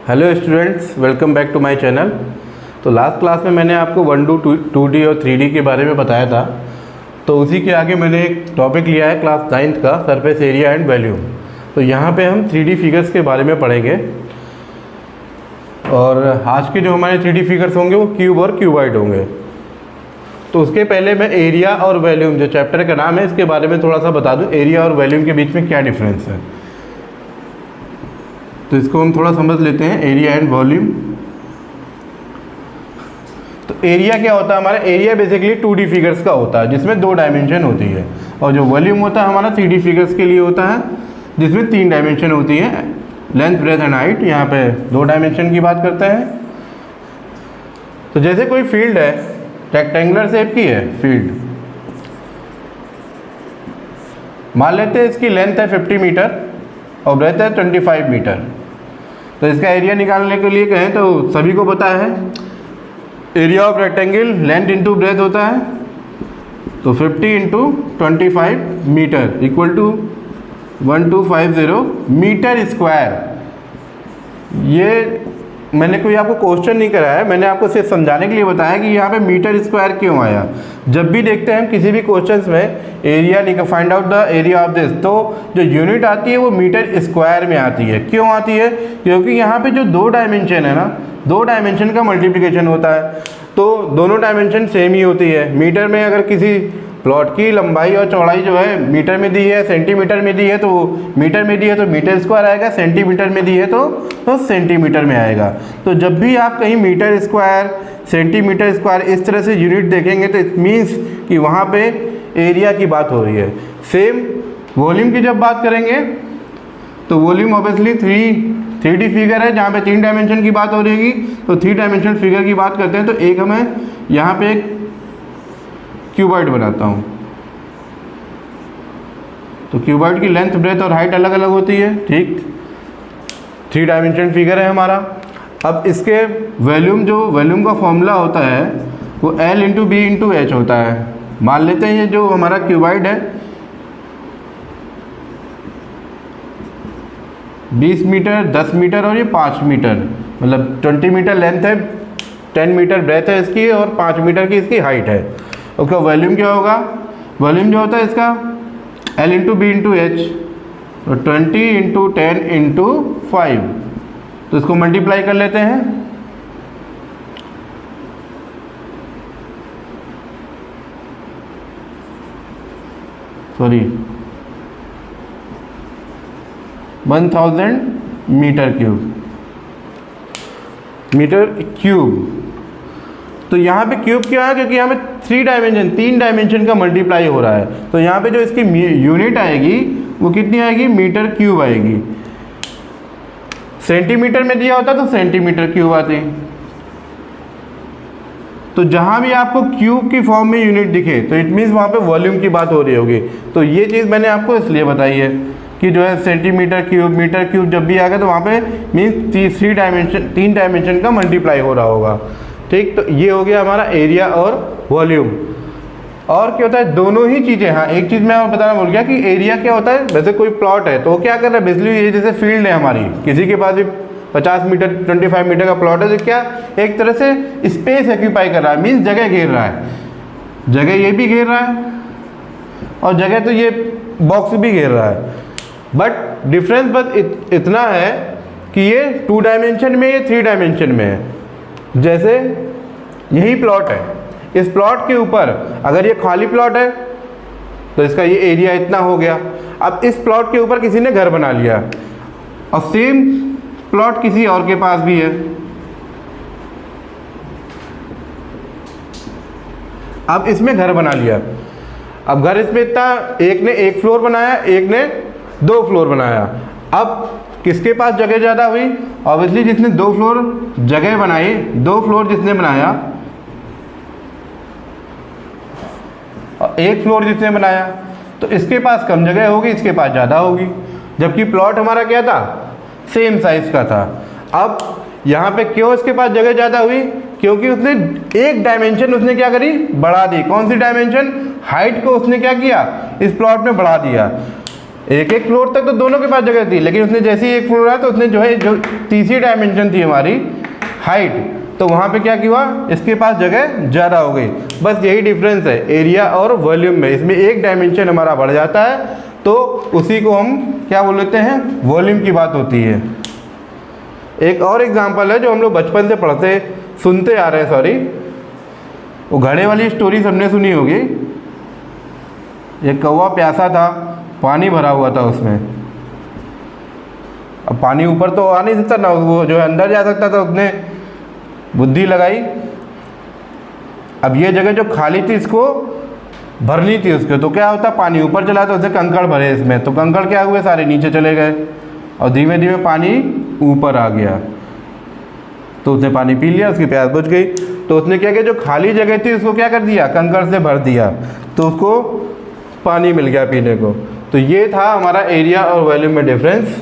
Hello students, welcome back to my channel. तो last class में मैंने आपको 1D 2D और 3D के बारे में बताया था। तो उसी के आगे मैंने एक टॉपिक लिया है क्लास 9th का, सरफेस एरिया एंड वॉल्यूम। तो यहाँ पे हम 3D फिगर्स के बारे में पढ़ेंगे। और आज के जो हमारे 3D फिगर्स होंगे वो क्यूब और क्यूबॉइड होंगे। तो उसके पहले मैं एरिया और वॉल्यूम, जो चैप्टर का नाम है, इसके बारे में थोड़ा सा बता दूँ। एरिया और वॉल्यूम के बीच में क्या डिफरेंस है, तो इसको हम थोड़ा समझ लेते हैं, एरिया एंड वॉल्यूम। तो एरिया क्या होता है हमारा? एरिया बेसिकली 2D फिगर्स का होता है जिसमें 2 डायमेंशन होती है, और जो वॉल्यूम होता है हमारा 3D फिगर्स के लिए होता है जिसमें 3 डायमेंशन होती है, लेंथ, ब्रेथ एंड हाइट। यहाँ पे 2 डायमेंशन की बात करते हैं। तो जैसे कोई फील्ड है, रेक्टेंगुलर शेप की है फील्ड, मान लेते हैं इसकी लेंथ है 50 मीटर और ब्रेथ है 25 मीटर। तो इसका एरिया निकालने के लिए कहें तो सभी को पता है, area of rectangle length into breadth होता है। तो 50 इंटू 25 metre equal to 1250 metre square. ये मैंने कोई आपको क्वेश्चन नहीं कराया है, मैंने आपको सिर्फ समझाने के लिए बताया कि यहाँ पे मीटर स्क्वायर क्यों आया। जब भी देखते हैं हम किसी भी क्वेश्चंस में area find out the area of this, तो जो यूनिट आती है वो मीटर स्क्वायर में आती है। क्यों आती है? क्योंकि यहाँ पे जो 2 डायमेंशन है ना, 2 डायमेंशन का मल्टीप्लिकेशन होता है, तो दोनों डायमेंशन सेम ही होती है। मीटर में अगर किसी प्लॉट की लंबाई और चौड़ाई जो है मीटर में दी है, सेंटीमीटर में दी है तो मीटर में दी है तो मीटर स्क्वायर आएगा, सेंटीमीटर में दी है तो सेंटीमीटर में आएगा। तो जब भी आप कहीं मीटर स्क्वायर, सेंटीमीटर स्क्वायर इस तरह से यूनिट देखेंगे तो इट मीन्स कि वहाँ पे एरिया की बात हो रही है। सेम वॉल्यूम की जब बात करेंगे तो वॉल्यूम ऑब्वियसली 3D फिगर है, जहाँ पे 3 डायमेंशन की बात हो रही है। तो 3 डायमेंशनल फिगर की बात करते हैं तो एक हमें यहाँ पे एक क्यूबॉइड बनाता हूँ। तो क्यूबॉइड की लेंथ, ब्रेथ और हाइट अलग अलग होती है, ठीक। 3 डायमेंशन फिगर है हमारा। अब इसके वॉल्यूम का फॉर्मूला होता है वो L into B into H होता है। मान लेते हैं ये जो हमारा क्यूबॉइड है 20 मीटर, 10 मीटर और ये 5 मीटर, मतलब 20 मीटर लेंथ है, 10 मीटर ब्रेथ है इसकी और 5 मीटर की इसकी हाइट है। ओके, वॉल्यूम क्या होगा? वॉल्यूम जो होता है इसका L into B into H, तो 20 इंटू 10 इंटू 5। तो इसको मल्टीप्लाई कर लेते हैं। Sorry, 1000 metre cube. तो यहाँ पे क्यूब क्यों है? क्योंकि यहाँ पे 3 डायमेंशन का मल्टीप्लाई हो रहा है। तो यहाँ पे जो इसकी यूनिट आएगी वो कितनी आएगी? मीटर क्यूब आएगी। सेंटीमीटर में दिया होता तो सेंटीमीटर क्यूब आती। तो जहाँ भी आपको क्यूब की फॉर्म में यूनिट दिखे तो इट मीन्स वहाँ पे वॉल्यूम की बात हो रही होगी। तो ये चीज़ मैंने आपको इसलिए बताई है कि जो है सेंटीमीटर क्यूब, मीटर क्यूब जब भी आ गया तो वहाँ पे मीन्स 3 डायमेंशन का मल्टीप्लाई हो रहा होगा, ठीक। तो ये हो गया हमारा एरिया और वॉल्यूम। और क्या होता है? दोनों ही चीज़ें। हाँ, एक चीज़ मैं बताना भूल गया कि एरिया क्या होता है। वैसे कोई प्लॉट है तो वो क्या कर रहा है, बेसिकली ये जैसे फील्ड है हमारी, किसी के पास भी 50 मीटर 25 मीटर का प्लॉट है, तो क्या एक तरह से स्पेस ऑक्यूपाई कर रहा है, मीन्स जगह घेर रहा है। जगह ये भी घेर रहा है और जगह तो ये बॉक्स भी घेर रहा है। बट डिफरेंस बस इतना है कि ये 2 डायमेंशन में, ये 3 डायमेंशन में है। जैसे यही प्लॉट है, इस प्लॉट के ऊपर अगर ये खाली प्लॉट है तो इसका ये एरिया इतना हो गया। अब इस प्लॉट के ऊपर किसी ने घर बना लिया और सेम प्लॉट किसी और के पास भी है। अब इसमें घर बना लिया। अब घर इसमें इतना, एक ने 1 फ्लोर बनाया, एक ने 2 फ्लोर बनाया। अब किसके पास जगह ज़्यादा हुई? ऑब्वियसली जिसने 2 फ्लोर जगह बनाई, 2 फ्लोर जिसने बनाया और 1 फ्लोर जिसने बनाया, तो इसके पास कम जगह होगी, इसके पास ज़्यादा होगी। जबकि प्लॉट हमारा क्या था? सेम साइज़ का था। अब यहाँ पे क्यों इसके पास जगह ज़्यादा हुई? क्योंकि उसने एक डायमेंशन उसने क्या करी? बढ़ा दी। कौन सी डायमेंशन? हाइट को उसने क्या किया? इस प्लॉट में बढ़ा दिया। एक एक फ्लोर तक तो दोनों के पास जगह थी, लेकिन उसने जैसे ही एक फ्लोर आया तो उसने जो है जो तीसरी डायमेंशन थी हमारी हाइट, तो वहाँ पे क्या किया, इसके पास जगह ज़्यादा हो गई। बस यही डिफरेंस है एरिया और वॉल्यूम में, इसमें एक डायमेंशन हमारा बढ़ जाता है तो उसी को हम क्या बोल लेते हैं, वॉल्यूम की बात होती है। एक और एग्जांपल है जो हम लोग बचपन से पढ़ते सुनते आ रहे हैं, सॉरी, वो घड़े वाली स्टोरी सबने सुनी होगी। एक कौवा प्यासा था, पानी भरा हुआ था उसमें। अब पानी ऊपर तो आ नहीं सकता ना, वो जो है अंदर जा सकता था। उसने बुद्धि लगाई, अब ये जगह जो खाली थी इसको भरनी थी उसके, तो क्या होता, पानी ऊपर चला तो उसे कंकड़ भरे इसमें, तो कंकड़ क्या हुए, सारे नीचे चले गए और धीमे धीमे पानी ऊपर आ गया। तो उसने पानी पी लिया, उसकी प्यास बुझ गई। तो उसने क्या किया, जो खाली जगह थी उसको क्या कर दिया, कंकड़ से भर दिया, तो उसको पानी मिल गया पीने को। तो ये था हमारा एरिया और वॉल्यूम में डिफरेंस।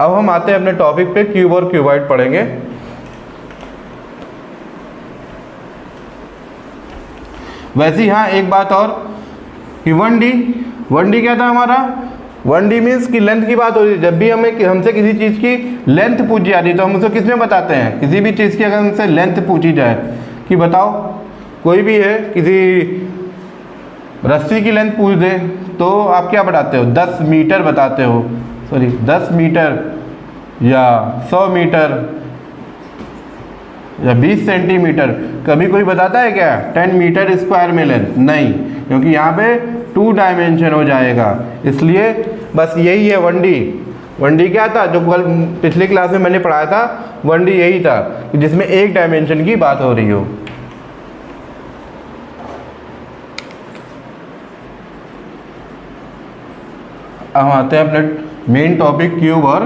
अब हम आते हैं अपने टॉपिक पे, क्यूब और क्यूबॉइड पढ़ेंगे। वैसे ही हाँ एक बात और कि 1D क्या था हमारा, 1D मीन्स की लेंथ की बात हो रही है। जब भी हमें हमसे किसी चीज़ की लेंथ पूछी जाती है तो हम उसे किस में बताते हैं, किसी भी चीज़ की अगर हमसे लेंथ पूछी जाए कि बताओ, कोई भी है, किसी रस्सी की लेंथ पूछ दे तो आप क्या बताते हो, 10 मीटर बताते हो, सॉरी 10 मीटर या 100 मीटर या 20 सेंटीमीटर। कभी कोई बताता है क्या 10 मीटर स्क्वायर में लेंथ, नहीं, क्योंकि यहाँ पे 2 डायमेंशन हो जाएगा। इसलिए बस यही है 1D क्या था, जो कल पिछली क्लास में मैंने पढ़ाया था, 1D यही था कि जिसमें एक डायमेंशन की बात हो रही हो। हम आते हैं अपने मेन टॉपिक क्यूब और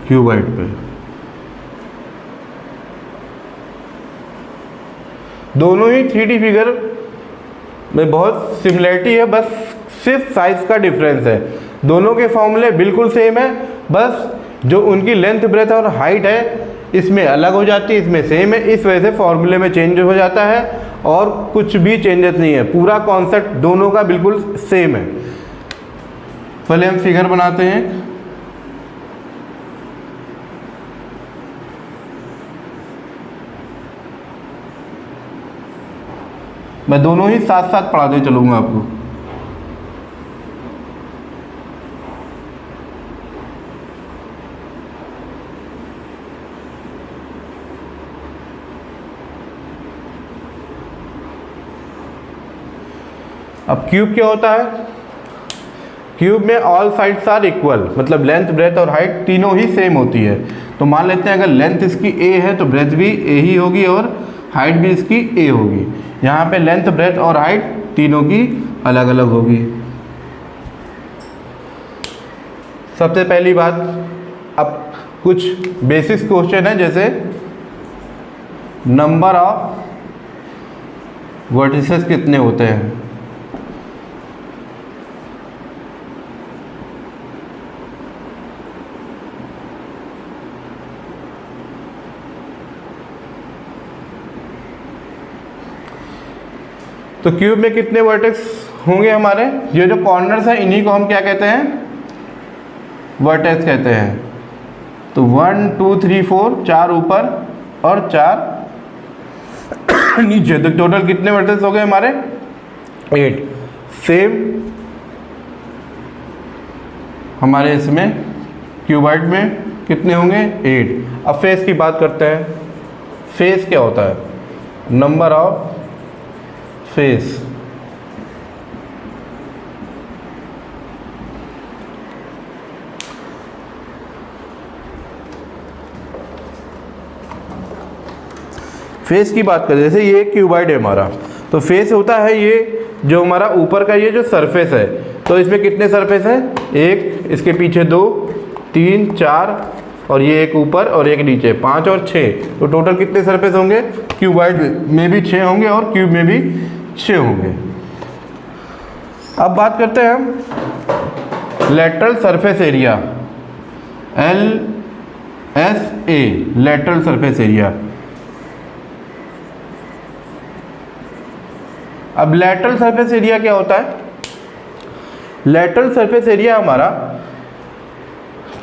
क्यूबॉइड पे। दोनों ही 3D फिगर में बहुत सिमिलरिटी है, बस सिर्फ साइज का डिफरेंस है। दोनों के फॉर्मूले बिल्कुल सेम है, बस जो उनकी लेंथ ब्रेथ और हाइट है इसमें अलग हो जाती है, इसमें सेम है। इस वजह से फॉर्मूले में चेंज हो जाता है और कुछ भी चेंजेस नहीं है, पूरा कॉन्सेप्ट दोनों का बिल्कुल सेम है। पहले हम फिगर बनाते हैं। मैं दोनों ही साथ साथ पढ़ाते चलूँगा आपको। अब क्यूब क्या होता है, क्यूब में ऑल साइड्स आर इक्वल, मतलब लेंथ ब्रेथ और हाइट तीनों ही सेम होती है। तो मान लेते हैं अगर लेंथ इसकी a है तो ब्रेथ भी a ही होगी और हाइट भी इसकी a होगी। यहाँ पे लेंथ ब्रेथ और हाइट तीनों की अलग अलग होगी। सबसे पहली बात, अब कुछ बेसिक्स क्वेश्चन है, जैसे नंबर ऑफ वर्टिसेस कितने होते हैं। तो क्यूब में कितने वर्टेक्स होंगे हमारे, ये जो कॉर्नर्स हैं इन्हीं को हम क्या कहते हैं, वर्टेक्स कहते हैं। तो 1 2 3 4 4 ऊपर और 4 नीचे, तो टोटल कितने वर्टेक्स हो गए हमारे, 8। सेम हमारे इसमें क्यूबॉइड में कितने होंगे, 8। अब फेस की बात करते हैं। फेस क्या होता है, नंबर ऑफ फेस। फेस की बात करें, जैसे ये क्यूबॉइड है हमारा, तो फेस होता है ये जो हमारा ऊपर का ये जो सरफेस है, तो इसमें कितने सरफेस हैं, 1, इसके पीछे 2 3 4 और ये एक ऊपर और एक नीचे, 5 और 6, तो टोटल कितने सरफेस होंगे, क्यूबॉइड में भी 6 होंगे और क्यूब में भी 6 होंगे। अब बात करते हैं हम lateral surface area, LSA, lateral surface area. अब लेटरल सरफेस एरिया क्या होता है, लेटरल सरफेस एरिया हमारा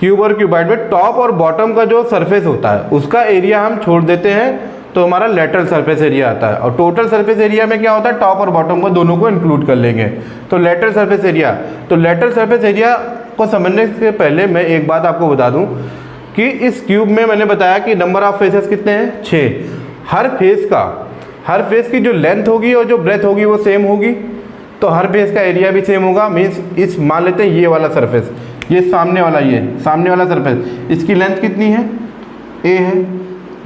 क्यूब और क्यूबाइड में टॉप और बॉटम का जो सरफेस होता है उसका एरिया हम छोड़ देते हैं तो हमारा लेटरल सरफेस एरिया आता है। और टोटल सरफेस एरिया में क्या होता है, टॉप और बॉटम को दोनों को इंक्लूड कर लेंगे तो लेटरल सरफेस एरिया। तो लेटरल सरफेस एरिया को समझने से पहले मैं एक बात आपको बता दूं कि इस क्यूब में मैंने बताया कि नंबर ऑफ फेसेस कितने हैं, 6। हर फेस की जो लेंथ होगी और जो ब्रेथ होगी वो सेम होगी, तो हर फेस का एरिया भी सेम होगा। मीन्स इस मान लेते हैं ये वाला सरफेस, ये सामने वाला सरफेस, इसकी लेंथ कितनी है, ए है,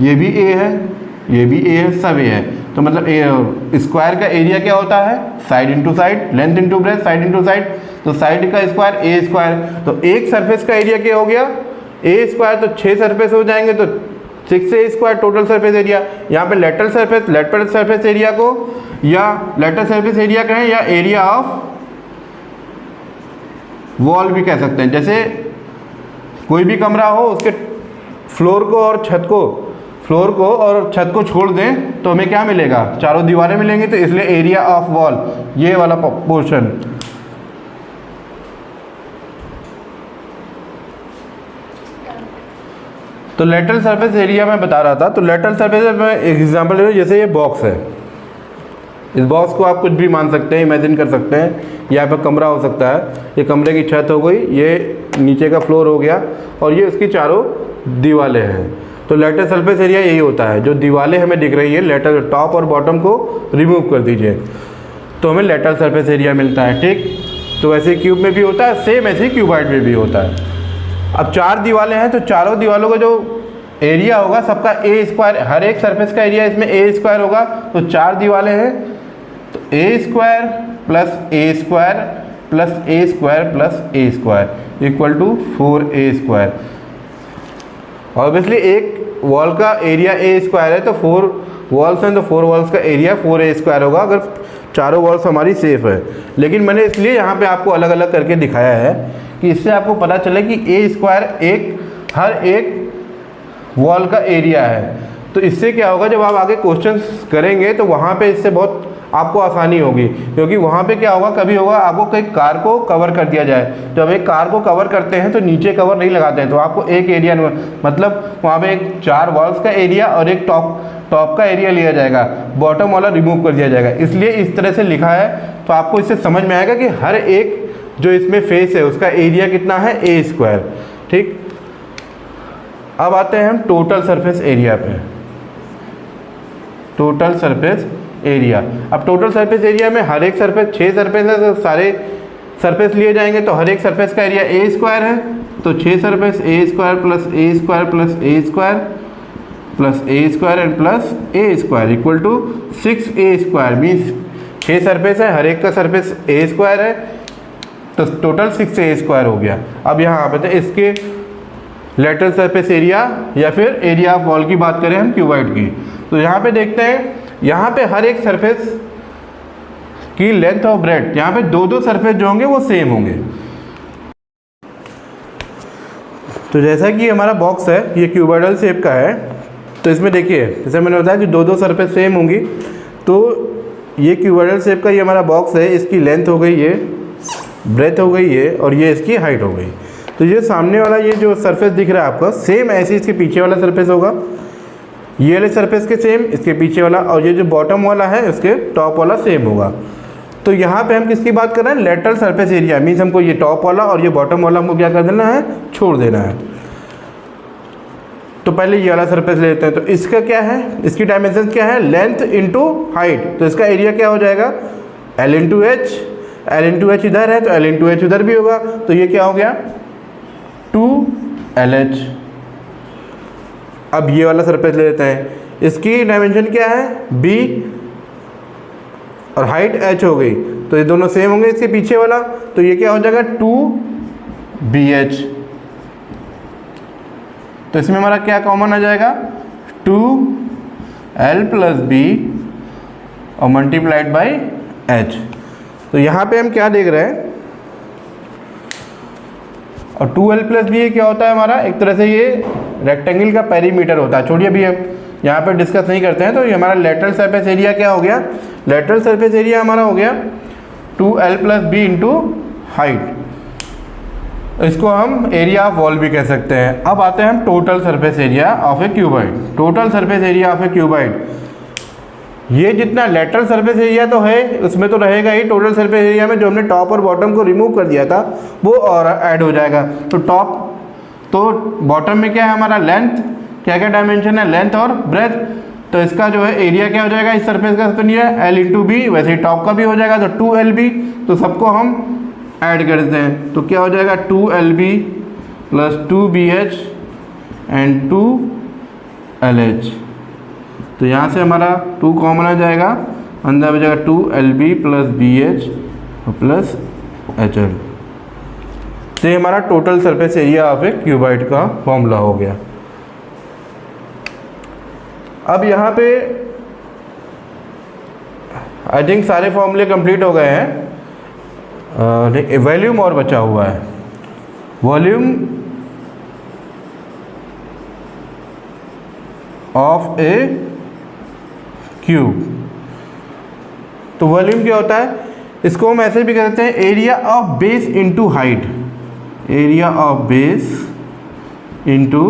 ये भी ए है, ये भी ए है, सब ए है। तो मतलब स्क्वायर का एरिया क्या होता है, side into side, length into breath, side into side. तो साइड का स्क्वायर ए स्क्वायर, तो एक सरफेस का एरिया क्या हो गया, ए स्क्वायर। तो 6 सरफेस हो जाएंगे तो 6 ए स्क्वायर टोटल सरफेस एरिया। यहाँ पे लेटरल सरफेस एरिया को या लेटरल सरफेस एरिया कहें या एरिया ऑफ वॉल भी कह सकते हैं। जैसे कोई भी कमरा हो उसके फ्लोर को और छत को छोड़ दें तो हमें क्या मिलेगा, चारों दीवारें मिलेंगी, तो इसलिए एरिया ऑफ वॉल ये वाला पोर्शन। तो लेटरल सरफेस एरिया मैं बता रहा था। तो लेटरल सरफेस में एक एग्जांपल ले लो, जैसे ये बॉक्स है, इस बॉक्स को आप कुछ भी मान सकते हैं, इमेजिन कर सकते हैं। यहाँ पर कमरा हो सकता है, ये कमरे की छत हो गई, ये नीचे का फ्लोर हो गया और ये उसकी चारों दीवारें हैं। तो लेटरल सरफेस एरिया यही होता है, जो दीवारें हमें दिख रही है लेटरल टॉप और बॉटम को रिमूव कर दीजिए तो हमें लेटरल सरफेस एरिया मिलता है। ठीक, तो वैसे क्यूब में भी होता है, सेम ऐसे ही क्यूबाइड में भी होता है। अब 4 दीवारें हैं तो चारों दीवारों का जो एरिया होगा सबका ए स्क्वायर, हर एक सरफेस का एरिया इसमें ए स्क्वायर होगा। तो 4 दीवारें हैं तो a square plus A square plus A square plus A square equal to 4a square. Obviously एक वॉल का एरिया ए स्क्वायर है तो 4 वॉल्स हैं तो 4 वॉल्स का एरिया 4a स्क्वायर होगा अगर चारों वॉल्स हमारी सेफ है। लेकिन मैंने इसलिए यहाँ पे आपको अलग अलग करके दिखाया है कि इससे आपको पता चले कि ए स्क्वायर हर एक वॉल का एरिया है। तो इससे क्या होगा, जब आप आगे क्वेश्चंस करेंगे तो वहाँ पे इससे बहुत आपको आसानी होगी, क्योंकि वहाँ पे क्या होगा, कभी होगा आपको कहीं कार को कवर कर दिया जाए, जब एक कार को कवर करते हैं तो नीचे कवर नहीं लगाते हैं, तो आपको एक एरिया मतलब वहाँ पे एक 4 वॉल्स का एरिया और एक टॉप का एरिया लिया जाएगा, बॉटम वाला रिमूव कर दिया जाएगा। इसलिए इस तरह से लिखा है। तो आपको इससे समझ में आएगा कि हर एक जो इसमें फेस है उसका एरिया कितना है, ए स्क्वायर। ठीक, अब आते हैं हम टोटल सरफेस एरिया पे। टोटल सरफेस एरिया, अब टोटल सरफेस एरिया में हर एक सरफेस 6 सरफेस है तो सारे सरफेस लिए जाएंगे, तो हर एक सरफेस का एरिया ए स्क्वायर है। तो 6 surface A square plus A square plus A square plus A square and plus A square equal to 6a square. Means 6 surface है, हर एक का सरफेस ए स्क्वायर है, तो टोटल 6a स्क्वायर हो गया। अब यहाँ आप बताए इसके लेटरल सरफेस एरिया या फिर एरिया ऑफ वॉल की बात करें हम क्यूबाइड की, तो यहाँ पे देखते हैं, यहाँ पे हर एक सरफेस की लेंथ और ब्रेड्थ, यहाँ पे 2 सरफेस जो होंगे वो सेम होंगे। तो जैसा कि हमारा बॉक्स है ये क्यूबाइडल शेप का है, तो इसमें देखिए जैसे मैंने बताया कि 2 सरफेस सेम होंगी। तो ये क्यूबाइडल शेप का ये हमारा बॉक्स है, इसकी लेंथ हो गई ये, ब्रेथ हो गई ये, और ये इसकी हाइट हो गई। तो ये सामने वाला ये जो सरफेस दिख रहा है आपका, सेम ऐसे इसके पीछे वाला सरफेस होगा, ये वाले सरफेस के सेम इसके पीछे वाला, और ये जो बॉटम वाला है उसके टॉप वाला सेम होगा। तो यहाँ पे हम किसकी बात कर रहे हैं, लेटरल सरफेस एरिया। मीन्स हमको ये टॉप वाला और ये बॉटम वाला हमको क्या कर देना है, छोड़ देना है। तो पहले ये वाला सरफेस ले लेते हैं। तो इसका क्या है, इसकी डायमेंशन क्या है, लेंथ इंटू हाइट। तो इसका एरिया क्या हो जाएगा, L into H. L into H इधर है तो L इंटू एच उधर भी होगा, तो ये क्या हो गया 2LH। अब ये वाला सरफेस ले लेते हैं, इसकी डायमेंशन क्या है B और हाइट h हो गई, तो ये दोनों सेम होंगे इसके पीछे वाला, तो ये क्या हो जाएगा 2BH। तो इसमें हमारा क्या कॉमन आ जाएगा, 2L प्लस B और मल्टीप्लाइड बाई H। तो यहाँ पे हम क्या देख रहे हैं, और 2L प्लस B ये क्या होता है हमारा, एक तरह से ये रेक्टेंगल का पेरीमीटर होता है। छोड़िए अभी हम यहाँ पे डिस्कस नहीं करते हैं। तो ये हमारा लेटरल सरफेस एरिया क्या हो गया, लेटरल सरफेस एरिया हमारा हो गया 2L plus B into height, इसको हम एरिया ऑफ वॉल भी कह सकते हैं। अब आते हैं हम total surface area of A cuboid. Total surface area of A cuboid, ये जितना लेटरल सरफेस एरिया तो है उसमें तो रहेगा ही, टोटल सरफेस एरिया में जो हमने टॉप और बॉटम को रिमूव कर दिया था वो और ऐड हो जाएगा। तो बॉटम में क्या है हमारा लेंथ, क्या क्या डायमेंशन है, लेंथ और ब्रेथ। तो इसका जो है एरिया क्या हो जाएगा इस सरफेस का, तो नहीं है L इंटू बी, वैसे ही टॉप का भी हो जाएगा तो 2LB। तो सबको हम ऐड कर देते हैं तो क्या हो जाएगा 2LB plus 2BH and 2LH। तो यहाँ से हमारा 2 कॉमन आ जाएगा, अंदर हो जाएगा 2LB plus BH plus HL। तो ये हमारा total surface area of A cuboid का फॉर्मूला हो गया। अब यहाँ पे आई थिंक सारे फॉर्मूले कंप्लीट हो गए हैं। वॉल्यूम और बचा हुआ है। वॉल्यूम ऑफ ए क्यूब, तो वॉल्यूम क्या होता है, इसको हम ऐसे भी कहते हैं area of base into height, area of base into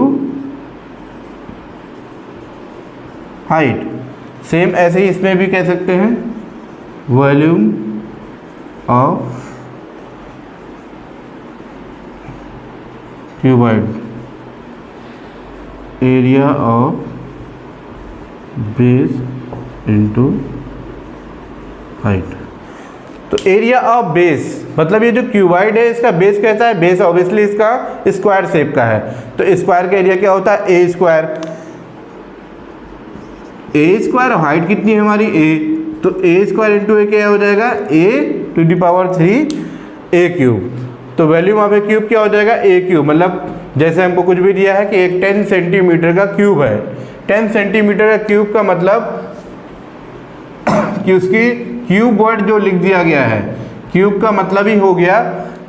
height. Same ऐसे ही इसमें भी कह सकते हैं volume of cuboid, area of base into height. तो एरिया ऑफ बेस मतलब ये जो क्यूबाइड है इसका बेस कैसा है, बेस ऑब्वियसली इसका स्क्वायर शेप का है। तो स्क्वायर का एरिया क्या होता है ए स्क्वायर, ए स्क्वायर और हाइट कितनी है हमारी ए, तो ए स्क्वायर इंटू ए क्या हो जाएगा a to the power 3 a cube. तो वॉल्यूम ऑफ ए क्यूब क्या हो जाएगा ए क्यूब, मतलब जैसे हमको कुछ भी दिया है कि एक 10 सेंटीमीटर का क्यूब है, 10 सेंटीमीटर का क्यूब का मतलब कि उसकी क्यूब वर्ड जो लिख दिया गया है, क्यूब का मतलब ही हो गया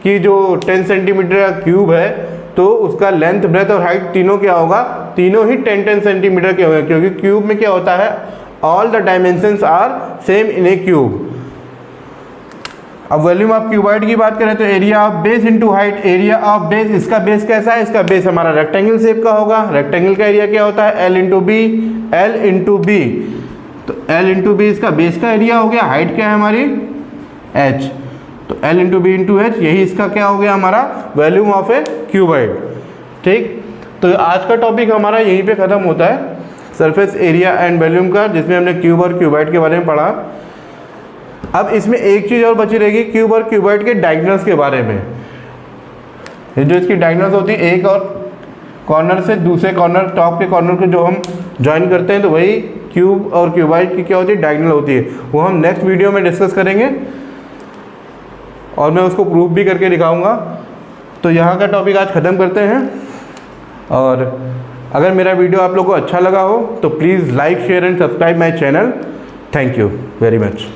कि जो 10 सेंटीमीटर का क्यूब है तो उसका लेंथ ब्रेथ और हाइट तीनों क्या होगा, तीनों ही 10-10 सेंटीमीटर के होंगे, क्योंकि क्यूब में क्या होता है all the dimensions are same in a cube. अब वॉल्यूम ऑफ क्यूबाइड की बात करें तो area of base into height, area of base, इसका बेस कैसा है, इसका बेस हमारा रेक्टेंगल शेप का होगा। रेक्टेंगल का एरिया क्या होता है L into B, L into B, तो L इंटू बी इसका बेस का एरिया हो गया। हाइट क्या है हमारी H, तो L into B into H, यही इसका क्या हो गया हमारा वॉल्यूम ऑफ ए क्यूबाइड। ठीक, तो आज का टॉपिक हमारा यहीं पे ख़त्म होता है, सरफेस एरिया एंड वॉल्यूम का, जिसमें हमने क्यूब और क्यूबाइड के बारे में पढ़ा। अब इसमें एक चीज़ और बची रहेगी क्यूब और क्यूबाइड के डायगोनल्स के बारे में। ये जो इसकी डायगोनल्स होती है, एक और कॉर्नर से दूसरे कॉर्नर, टॉप के कॉर्नर को जो हम ज्वाइन करते हैं, तो वही क्यूब और क्यूबाइड की क्या होती है, डायगोनल होती है। वो हम नेक्स्ट वीडियो में डिस्कस करेंगे और मैं उसको प्रूफ भी करके दिखाऊंगा। तो यहाँ का टॉपिक आज ख़त्म करते हैं, और अगर मेरा वीडियो आप लोगों को अच्छा लगा हो तो please like share and subscribe my channel. Thank you very much.